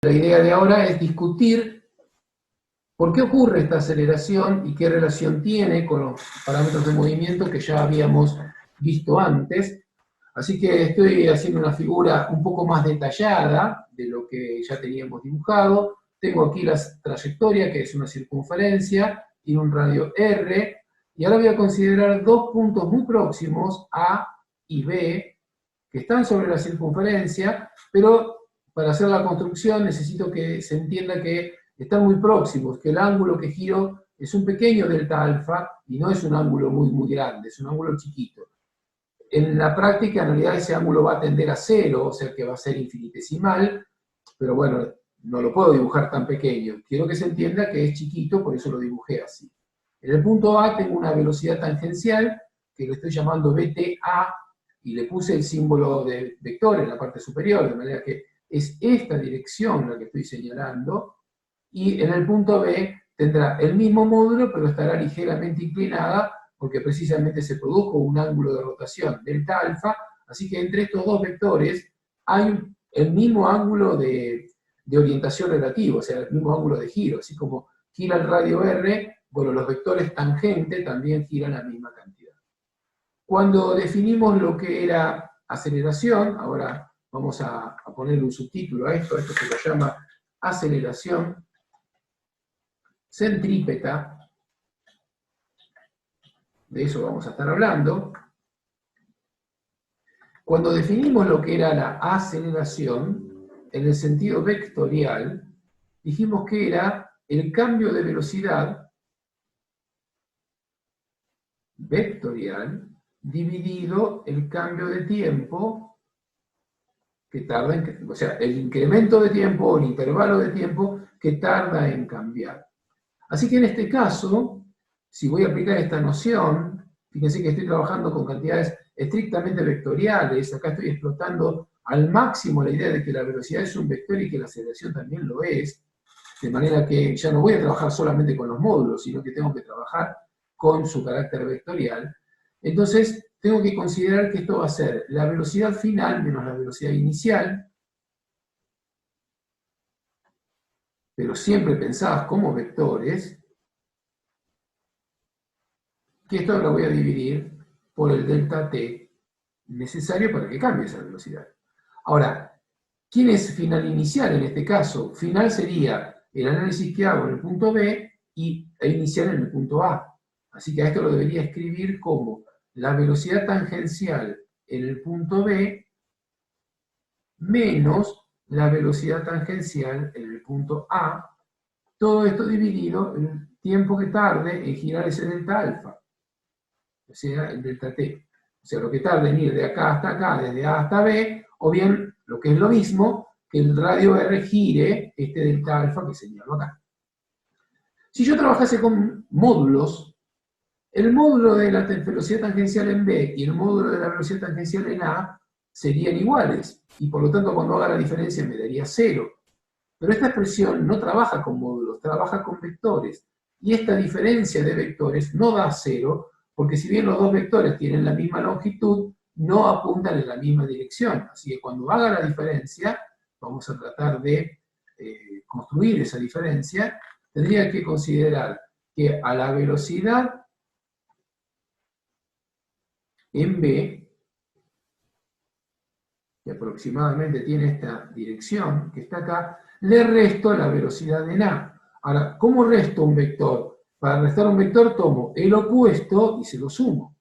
La idea de ahora es discutir por qué ocurre esta aceleración y qué relación tiene con los parámetros de movimiento que ya habíamos visto antes. Así que estoy haciendo una figura un poco más detallada de lo que ya teníamos dibujado. Tengo aquí la trayectoria, que es una circunferencia, tiene un radio R, y ahora voy a considerar dos puntos muy próximos, A y B, que están sobre la circunferencia, pero para hacer la construcción necesito que se entienda que están muy próximos, que el ángulo que giro es un pequeño delta alfa y no es un ángulo muy grande, es un ángulo chiquito. En la práctica, en realidad, ese ángulo va a tender a cero, o sea que va a ser infinitesimal, pero bueno, no lo puedo dibujar tan pequeño. Quiero que se entienda que es chiquito, por eso lo dibujé así. En el punto A tengo una velocidad tangencial, que le estoy llamando BTA, y le puse el símbolo de vector en la parte superior, de manera que es esta dirección la que estoy señalando, y en el punto B tendrá el mismo módulo, pero estará ligeramente inclinada, porque precisamente se produjo un ángulo de rotación, delta alfa, así que entre estos dos vectores hay el mismo ángulo de orientación relativo, o sea, el mismo ángulo de giro, así como gira el radio R, bueno, los vectores tangente también giran la misma cantidad. Cuando definimos lo que era aceleración, ahora vamos a poner un subtítulo a esto se lo llama aceleración centrípeta, de eso vamos a estar hablando. Cuando definimos lo que era la aceleración, en el sentido vectorial, dijimos que era el cambio de velocidad vectorial dividido el cambio de tiempo que tarda en, o sea, el incremento de tiempo o el intervalo de tiempo que tarda en cambiar. Así que en este caso, si voy a aplicar esta noción, fíjense que estoy trabajando con cantidades estrictamente vectoriales, acá estoy explotando al máximo la idea de que la velocidad es un vector y que la aceleración también lo es, de manera que ya no voy a trabajar solamente con los módulos, sino que tengo que trabajar con su carácter vectorial. Entonces, tengo que considerar que esto va a ser la velocidad final menos la velocidad inicial, pero siempre pensadas como vectores, que esto lo voy a dividir por el delta t necesario para que cambie esa velocidad. Ahora, ¿quién es final inicial en este caso? Final sería el análisis que hago en el punto B e inicial en el punto A. Así que a esto lo debería escribir como la velocidad tangencial en el punto B menos la velocidad tangencial en el punto A, todo esto dividido en el tiempo que tarde en girar ese delta alfa, o sea, el delta t. O sea, lo que tarda en ir de acá hasta acá, desde A hasta B, o bien, lo que es lo mismo, que el radio R gire este delta alfa que señalo acá. Si yo trabajase con módulos, el módulo de la velocidad tangencial en B y el módulo de la velocidad tangencial en A serían iguales, y por lo tanto cuando haga la diferencia me daría 0. Pero esta expresión no trabaja con módulos, trabaja con vectores. Y esta diferencia de vectores no da 0, porque si bien los dos vectores tienen la misma longitud, no apuntan en la misma dirección. Así que cuando haga la diferencia, vamos a tratar de construir esa diferencia, tendría que considerar que a la velocidad en B, que aproximadamente tiene esta dirección que está acá, le resto la velocidad en A. Ahora, ¿cómo resto un vector? Para restar un vector tomo el opuesto y se lo sumo.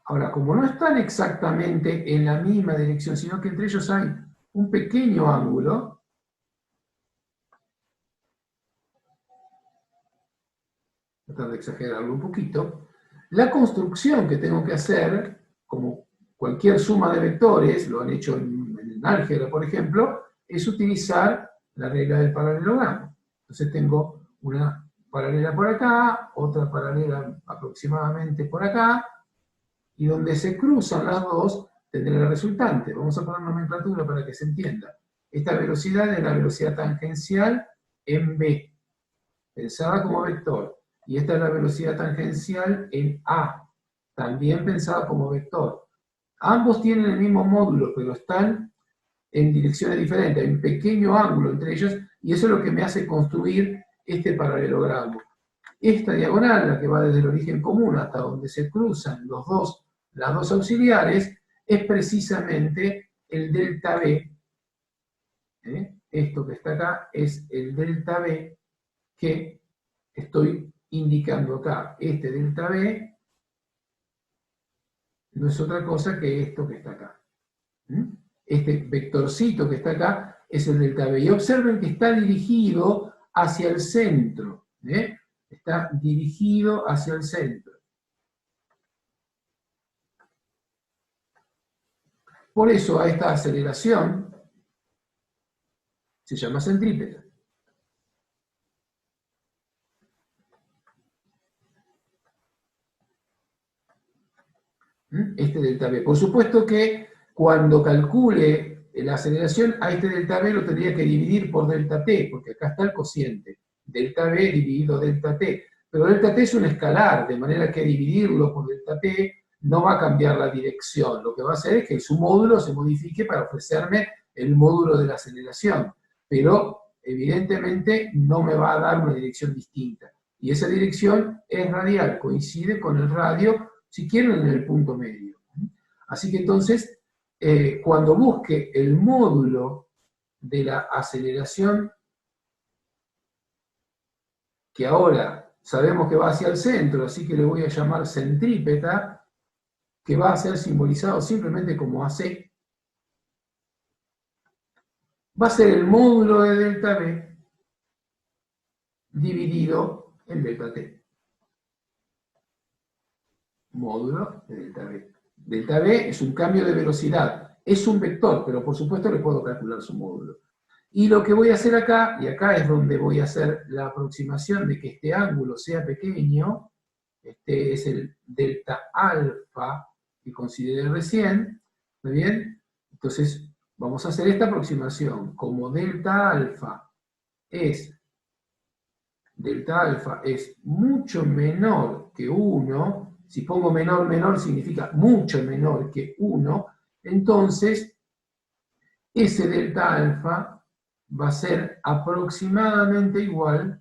Ahora, como no están exactamente en la misma dirección, sino que entre ellos hay un pequeño ángulo, tratar de exagerarlo un poquito, la construcción que tengo que hacer, como cualquier suma de vectores, lo han hecho en álgebra, por ejemplo, es utilizar la regla del paralelogramo. Entonces tengo una paralela por acá, otra paralela aproximadamente por acá, y donde se cruzan las dos, tendré la resultante. Vamos a poner nomenclatura para que se entienda. Esta velocidad es la velocidad tangencial en B, pensada como vector. Y esta es la velocidad tangencial en A, también pensada como vector. Ambos tienen el mismo módulo, pero están en direcciones diferentes. Hay un pequeño ángulo entre ellos y eso es lo que me hace construir este paralelogramo. Esta diagonal, la que va desde el origen común hasta donde se cruzan las dos auxiliares, es precisamente el delta B. Esto que está acá es el delta B que estoy indicando acá. Este delta B no es otra cosa que esto que está acá. Este vectorcito que está acá es el delta B. Y observen que está dirigido hacia el centro. Está dirigido hacia el centro. Por eso a esta aceleración se llama centrípeta. Este delta B. Por supuesto que cuando calcule la aceleración, a este delta B lo tendría que dividir por delta T, porque acá está el cociente. Delta B dividido delta T. Pero delta T es un escalar, de manera que dividirlo por delta T no va a cambiar la dirección. Lo que va a hacer es que su módulo se modifique para ofrecerme el módulo de la aceleración. Pero evidentemente no me va a dar una dirección distinta. Y esa dirección es radial, coincide con el radio, si quieren, en el punto medio. Así que entonces, cuando busque el módulo de la aceleración, que ahora sabemos que va hacia el centro, así que le voy a llamar centrípeta, que va a ser simbolizado simplemente como AC, va a ser el módulo de delta B dividido en delta T. Módulo de delta B. Delta B es un cambio de velocidad, es un vector, pero por supuesto le puedo calcular su módulo. Y lo que voy a hacer acá, y acá es donde voy a hacer la aproximación de que este ángulo sea pequeño, este es el delta alfa que consideré recién, ¿está bien? Entonces vamos a hacer esta aproximación. Como delta alfa es mucho menor que 1, si pongo menor, menor significa mucho menor que 1, entonces ese delta alfa va a ser aproximadamente igual.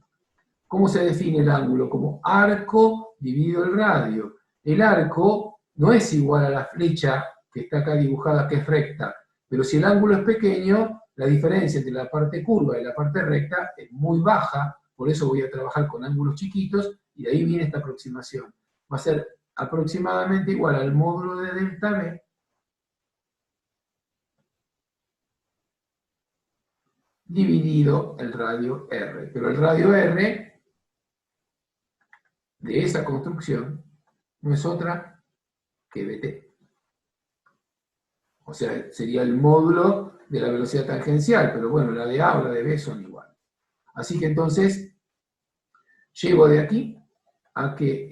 ¿Cómo se define el ángulo? Como arco dividido el radio. El arco no es igual a la flecha que está acá dibujada, que es recta, pero si el ángulo es pequeño, la diferencia entre la parte curva y la parte recta es muy baja, por eso voy a trabajar con ángulos chiquitos, y de ahí viene esta aproximación. Va a ser aproximadamente igual al módulo de delta B dividido el radio R. Pero el radio R de esa construcción no es otra que BT. O sea, sería el módulo de la velocidad tangencial, pero bueno, la de A o la de B son igual. Así que entonces, llego de aquí a que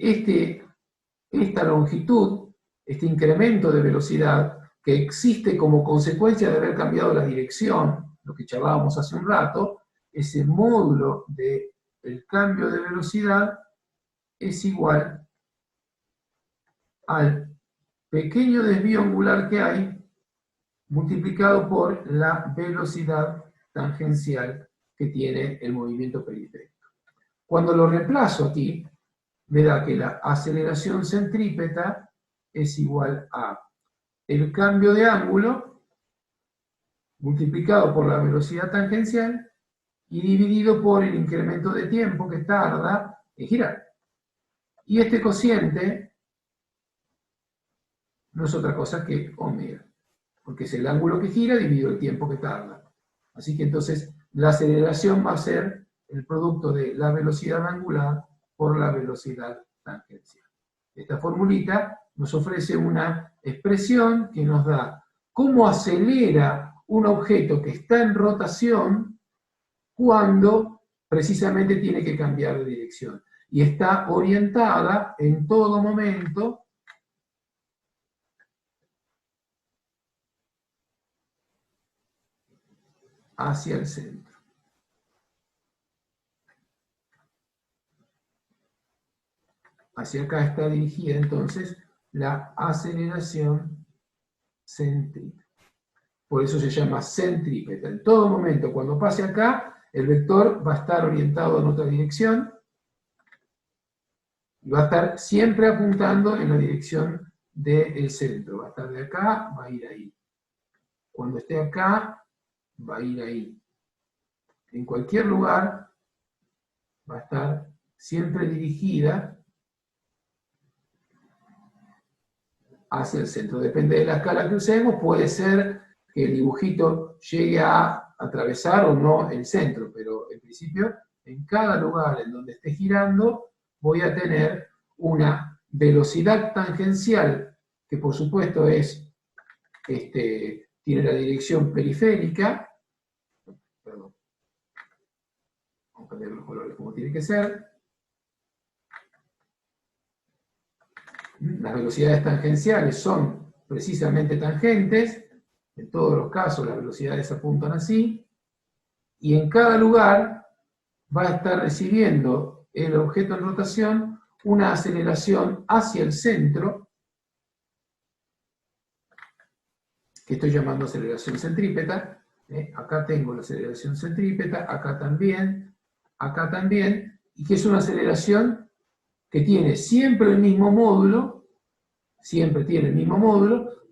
esta longitud, este incremento de velocidad que existe como consecuencia de haber cambiado la dirección, lo que charlábamos hace un rato, ese módulo del cambio de velocidad es igual al pequeño desvío angular que hay multiplicado por la velocidad tangencial que tiene el movimiento periférico. Cuando lo reemplazo aquí, me da que la aceleración centrípeta es igual a el cambio de ángulo multiplicado por la velocidad tangencial y dividido por el incremento de tiempo que tarda en girar. Y este cociente no es otra cosa que omega, porque es el ángulo que gira dividido el tiempo que tarda. Así que entonces la aceleración va a ser el producto de la velocidad angular por la velocidad tangencial. Esta formulita nos ofrece una expresión que nos da cómo acelera un objeto que está en rotación cuando precisamente tiene que cambiar de dirección. Y está orientada en todo momento hacia el centro. Hacia acá está dirigida entonces la aceleración centrípeta. Por eso se llama centrípeta. En todo momento, cuando pase acá, el vector va a estar orientado en otra dirección y va a estar siempre apuntando en la dirección del centro. Va a estar de acá, va a ir ahí. Cuando esté acá, va a ir ahí. En cualquier lugar va a estar siempre dirigida hacia el centro. Depende de la escala que usemos, puede ser que el dibujito llegue a atravesar o no el centro, pero en principio, en cada lugar en donde esté girando, voy a tener una velocidad tangencial, que por supuesto es, tiene la dirección periférica, perdón, vamos a cambiar los colores como tiene que ser. Las velocidades tangenciales son precisamente tangentes, en todos los casos las velocidades apuntan así, y en cada lugar va a estar recibiendo el objeto en rotación una aceleración hacia el centro, que estoy llamando aceleración centrípeta. Acá tengo la aceleración centrípeta, acá también, y que es una aceleración que tiene siempre el mismo módulo,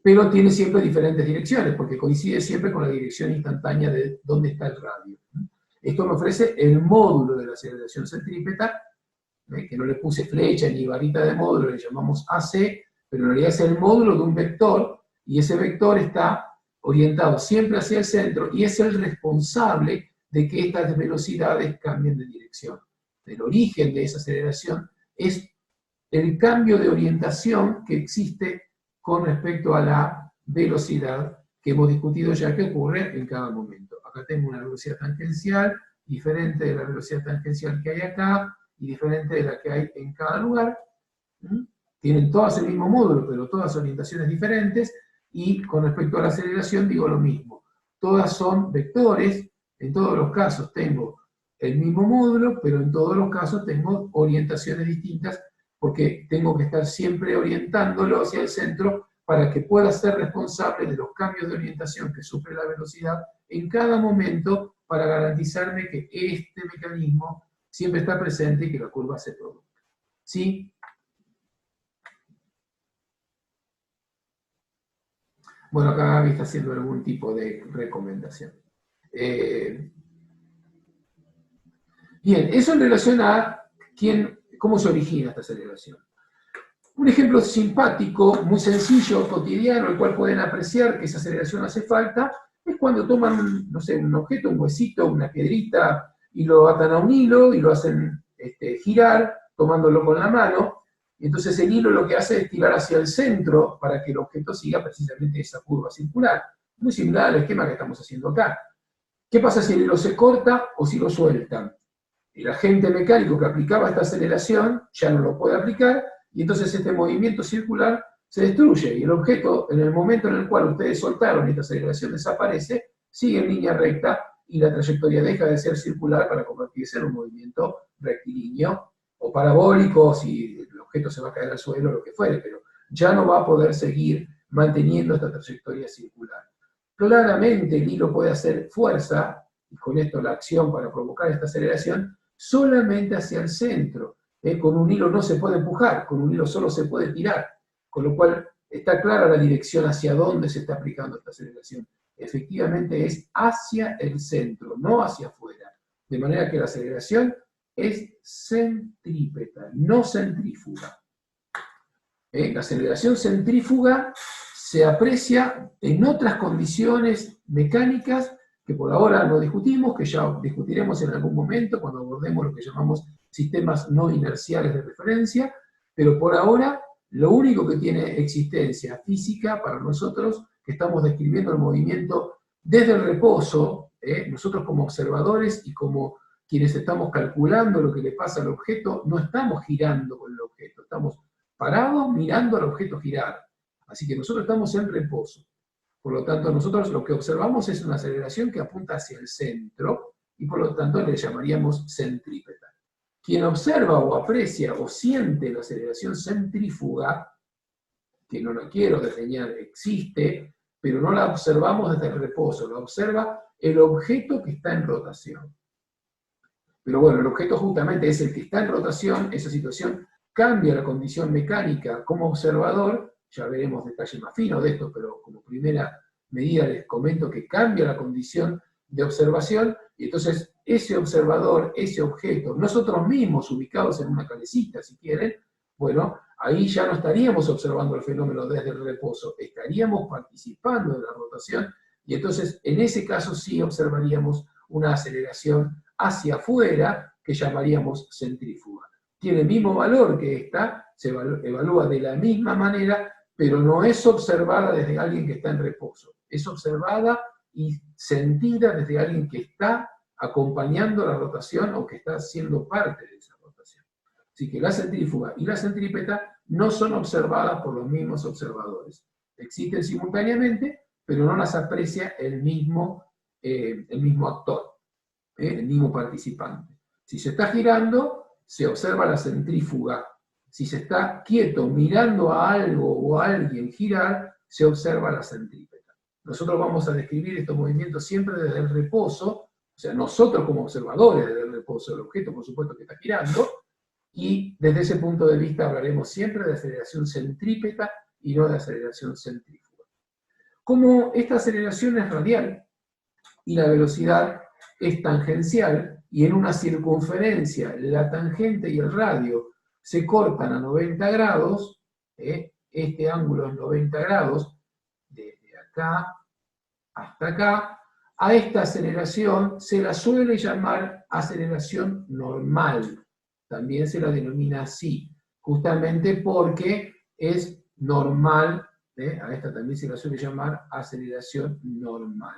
pero tiene siempre diferentes direcciones, porque coincide siempre con la dirección instantánea de dónde está el radio. Esto me ofrece el módulo de la aceleración centrípeta, que no le puse flecha ni varita de módulo, le llamamos AC, pero en realidad es el módulo de un vector, y ese vector está orientado siempre hacia el centro, y es el responsable de que estas velocidades cambien de dirección. El origen de esa aceleración es el cambio de orientación que existe con respecto a la velocidad que hemos discutido ya, que ocurre en cada momento. Acá tengo una velocidad tangencial diferente de la velocidad tangencial que hay acá y diferente de la que hay en cada lugar. Tienen todas el mismo módulo, pero todas orientaciones diferentes, y con respecto a la aceleración digo lo mismo. Todas son vectores, en todos los casos tengo el mismo módulo, pero en todos los casos tengo orientaciones distintas, porque tengo que estar siempre orientándolo hacia el centro para que pueda ser responsable de los cambios de orientación que sufre la velocidad en cada momento, para garantizarme que este mecanismo siempre está presente y que la curva se produzca. ¿Sí? Bueno, acá Gaby está haciendo algún tipo de recomendación. Bien, eso en relación a cómo se origina esta aceleración. Un ejemplo simpático, muy sencillo, cotidiano, el cual pueden apreciar que esa aceleración hace falta, es cuando toman, no sé, un objeto, un huesito, una piedrita, y lo atan a un hilo y lo hacen girar, tomándolo con la mano, y entonces el hilo lo que hace es tirar hacia el centro para que el objeto siga precisamente esa curva circular. Muy similar al esquema que estamos haciendo acá. ¿Qué pasa si el hilo se corta o si lo sueltan? El agente mecánico que aplicaba esta aceleración ya no lo puede aplicar, y entonces este movimiento circular se destruye, y el objeto, en el momento en el cual ustedes soltaron y esta aceleración desaparece, sigue en línea recta, y la trayectoria deja de ser circular para convertirse en un movimiento rectilíneo o parabólico, si el objeto se va a caer al suelo o lo que fuere, pero ya no va a poder seguir manteniendo esta trayectoria circular. Claramente el hilo puede hacer fuerza, y con esto la acción para provocar esta aceleración, solamente hacia el centro. Con un hilo no se puede empujar, con un hilo solo se puede tirar, con lo cual está clara la dirección hacia dónde se está aplicando esta aceleración. Efectivamente es hacia el centro, no hacia afuera. De manera que la aceleración es centrípeta, no centrífuga. La aceleración centrífuga se aprecia en otras condiciones mecánicas que por ahora no discutimos, que ya discutiremos en algún momento cuando abordemos lo que llamamos sistemas no inerciales de referencia, pero por ahora lo único que tiene existencia física para nosotros, que estamos describiendo el movimiento desde el reposo, nosotros como observadores y como quienes estamos calculando lo que le pasa al objeto, no estamos girando con el objeto, estamos parados mirando al objeto girar. Así que nosotros estamos en reposo. Por lo tanto, nosotros lo que observamos es una aceleración que apunta hacia el centro, y por lo tanto le llamaríamos centrípeta. Quien observa o aprecia o siente la aceleración centrífuga, que no la quiero desdeñar, existe, pero no la observamos desde el reposo, la observa el objeto que está en rotación. Pero bueno, el objeto justamente es el que está en rotación, esa situación cambia la condición mecánica como observador, ya veremos detalles más finos de esto, pero como primera medida les comento que cambia la condición de observación, y entonces ese observador, ese objeto, nosotros mismos ubicados en una calecita, si quieren, bueno, ahí ya no estaríamos observando el fenómeno desde el reposo, estaríamos participando de la rotación, y entonces en ese caso sí observaríamos una aceleración hacia afuera que llamaríamos centrífuga. Tiene el mismo valor que esta, se evalúa de la misma manera, pero no es observada desde alguien que está en reposo, es observada y sentida desde alguien que está acompañando la rotación o que está siendo parte de esa rotación. Así que la centrífuga y la centrípeta no son observadas por los mismos observadores. Existen simultáneamente, pero no las aprecia el mismo actor, el mismo participante. Si se está girando, se observa la centrífuga. Si se está quieto mirando a algo o a alguien girar, se observa la centrípeta. Nosotros vamos a describir estos movimientos siempre desde el reposo, o sea, nosotros como observadores desde el reposo, el objeto por supuesto que está girando, y desde ese punto de vista hablaremos siempre de aceleración centrípeta y no de aceleración centrífuga. Como esta aceleración es radial y la velocidad es tangencial, y en una circunferencia la tangente y el radio se cortan a 90 grados, este ángulo es 90 grados, desde acá hasta acá, a esta aceleración se la suele llamar aceleración normal, también se la denomina así, justamente porque es normal, a esta también se la suele llamar aceleración normal.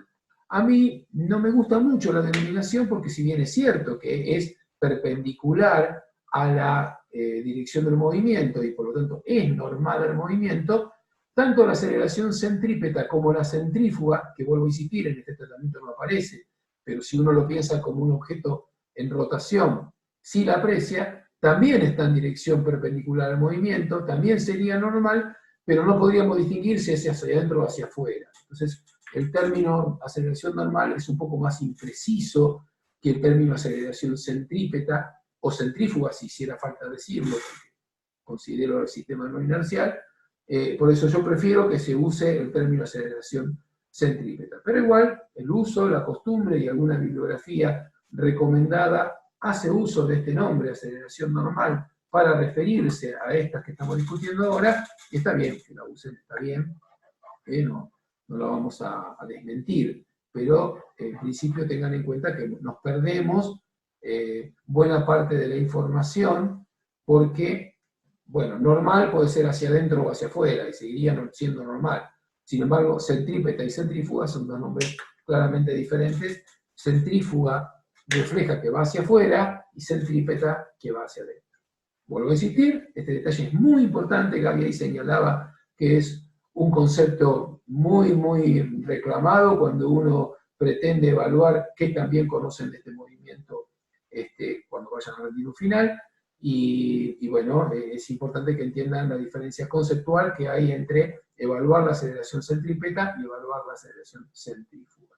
A mí no me gusta mucho la denominación porque si bien es cierto que es perpendicular a la dirección del movimiento y por lo tanto es normal el movimiento, tanto la aceleración centrípeta como la centrífuga, que vuelvo a insistir, en este tratamiento no aparece, pero si uno lo piensa como un objeto en rotación, si la aprecia, también está en dirección perpendicular al movimiento, también sería normal, pero no podríamos distinguir si es hacia adentro o hacia afuera. Entonces, el término aceleración normal es un poco más impreciso que el término aceleración centrípeta, o centrífuga, si hiciera falta decirlo, porque considero el sistema no inercial. Por eso yo prefiero que se use el término aceleración centrípeta. Pero igual, el uso, la costumbre y alguna bibliografía recomendada hace uso de este nombre, aceleración normal, para referirse a estas que estamos discutiendo ahora, y está bien que la usen, está bien, no lo vamos a desmentir, pero en principio tengan en cuenta que nos perdemos buena parte de la información porque, bueno, normal puede ser hacia adentro o hacia afuera y seguirían siendo normal. Sin embargo, centrípeta y centrífuga son dos nombres claramente diferentes. Centrífuga refleja que va hacia afuera y centrípeta que va hacia adentro. Vuelvo a insistir, este detalle es muy importante, Gaby ahí señalaba que es un concepto muy, muy reclamado cuando uno pretende evaluar qué también conocen de este movimiento cuando vayan al retiro final, y bueno, es importante que entiendan la diferencia conceptual que hay entre evaluar la aceleración centrípeta y evaluar la aceleración centrífuga.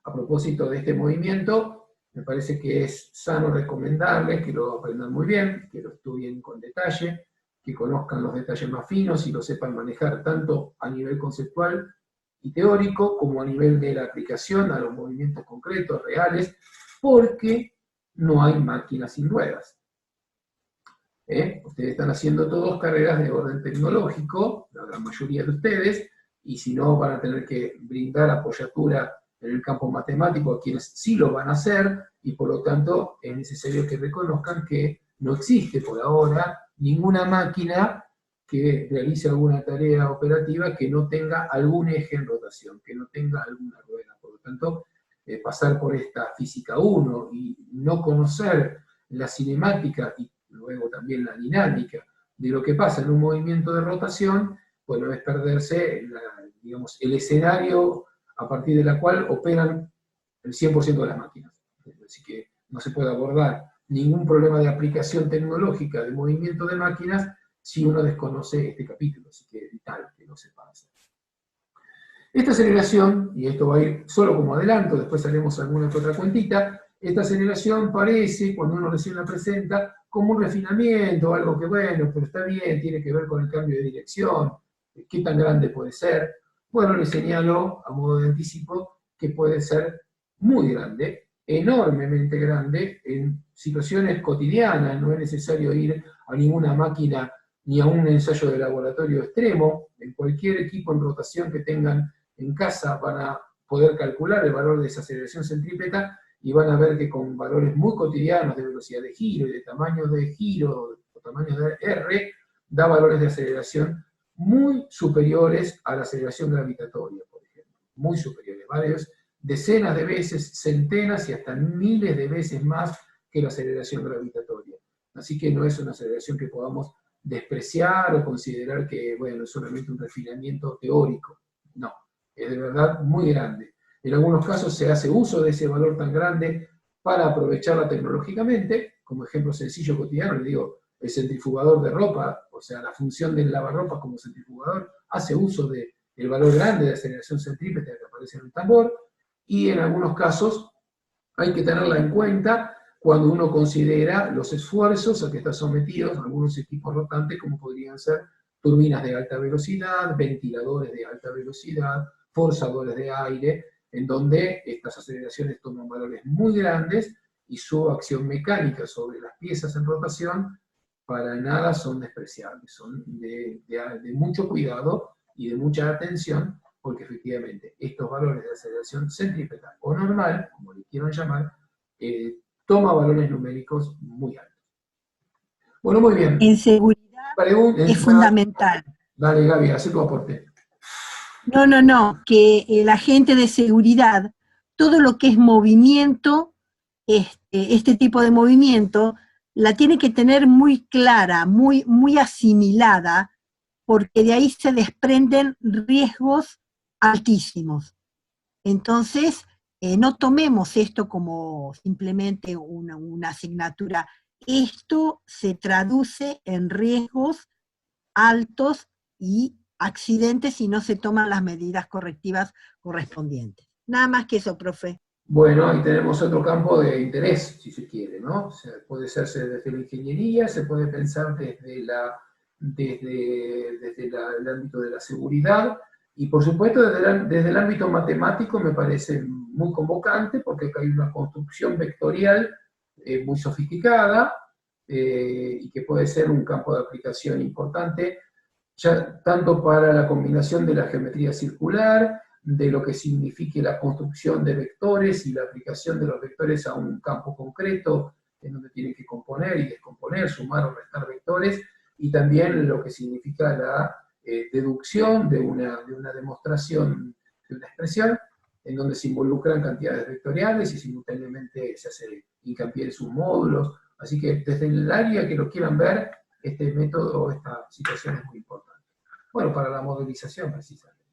A propósito de este movimiento, me parece que es sano recomendarles que lo aprendan muy bien, que lo estudien con detalle, que conozcan los detalles más finos y lo sepan manejar tanto a nivel conceptual y teórico como a nivel de la aplicación a los movimientos concretos, reales, porque no hay máquinas sin ruedas. Ustedes están haciendo todos carreras de orden tecnológico, la gran mayoría de ustedes, y si no van a tener que brindar apoyatura en el campo matemático a quienes sí lo van a hacer, y por lo tanto es necesario que reconozcan que no existe por ahora ninguna máquina que realice alguna tarea operativa que no tenga algún eje en rotación, que no tenga alguna rueda. Por lo tanto, pasar por esta física 1 y no conocer la cinemática y luego también la dinámica de lo que pasa en un movimiento de rotación, bueno, es perderse digamos, el escenario a partir de la cual operan el 100% de las máquinas. Así que no se puede abordar ningún problema de aplicación tecnológica de movimiento de máquinas si uno desconoce este capítulo, así que es vital que lo sepa hacer. Esta aceleración, y esto va a ir solo como adelanto, después haremos alguna que otra cuentita, esta aceleración parece, cuando uno recién la presenta, como un refinamiento, algo que bueno, pero está bien, tiene que ver con el cambio de dirección, qué tan grande puede ser. Bueno, le señalo, a modo de anticipo, que puede ser muy grande, enormemente grande, en situaciones cotidianas, no es necesario ir a ninguna máquina ni a un ensayo de laboratorio extremo, en cualquier equipo en rotación que tengan en casa van a poder calcular el valor de esa aceleración centrípeta y van a ver que con valores muy cotidianos de velocidad de giro y de tamaño de giro o tamaño de R, da valores de aceleración muy superiores a la aceleración gravitatoria, por ejemplo, muy superiores, varios decenas de veces, centenas y hasta miles de veces más que la aceleración gravitatoria. Así que no es una aceleración que podamos despreciar o considerar que, bueno, es solamente un refinamiento teórico. No, es de verdad muy grande. En algunos casos se hace uso de ese valor tan grande para aprovecharla tecnológicamente, como ejemplo sencillo cotidiano, le digo, el centrifugador de ropa, o sea, la función del lavarropas como centrifugador, hace uso del valor grande de aceleración centrípeta que aparece en el tambor, y en algunos casos hay que tenerla en cuenta cuando uno considera los esfuerzos a que están sometidos algunos equipos rotantes, como podrían ser turbinas de alta velocidad, ventiladores de alta velocidad, forzadores de aire, en donde estas aceleraciones toman valores muy grandes y su acción mecánica sobre las piezas en rotación para nada son despreciables, son de mucho cuidado y de mucha atención, porque efectivamente estos valores de aceleración centrípeta o normal, como le quieran llamar, toma valores numéricos muy altos. Bueno, muy bien. En seguridad es fundamental. Dale, Gaby, haz tu aporte. No, que el agente de seguridad, todo lo que es movimiento, este tipo de movimiento, la tiene que tener muy clara, muy asimilada, porque de ahí se desprenden riesgos altísimos. Entonces, no tomemos esto como simplemente una asignatura. Esto se traduce en riesgos altos y accidentes si no se toman las medidas correctivas correspondientes. Nada más que eso, profe. Bueno, ahí tenemos otro campo de interés, si se quiere, ¿no? O sea, puede hacerse desde la ingeniería, se puede pensar desde el ámbito de la seguridad, y por supuesto desde el ámbito matemático me parece muy convocante, porque acá hay una construcción vectorial muy sofisticada, y que puede ser un campo de aplicación importante, ya tanto para la combinación de la geometría circular, de lo que signifique la construcción de vectores y la aplicación de los vectores a un campo concreto, en donde tienen que componer y descomponer, sumar o restar vectores, y también lo que significa la deducción de una demostración de una expresión, en donde se involucran cantidades vectoriales y simultáneamente se hace hincapié en sus módulos. Así que desde el área que lo quieran ver, este método o esta situación es muy importante. Bueno, para la modelización precisamente.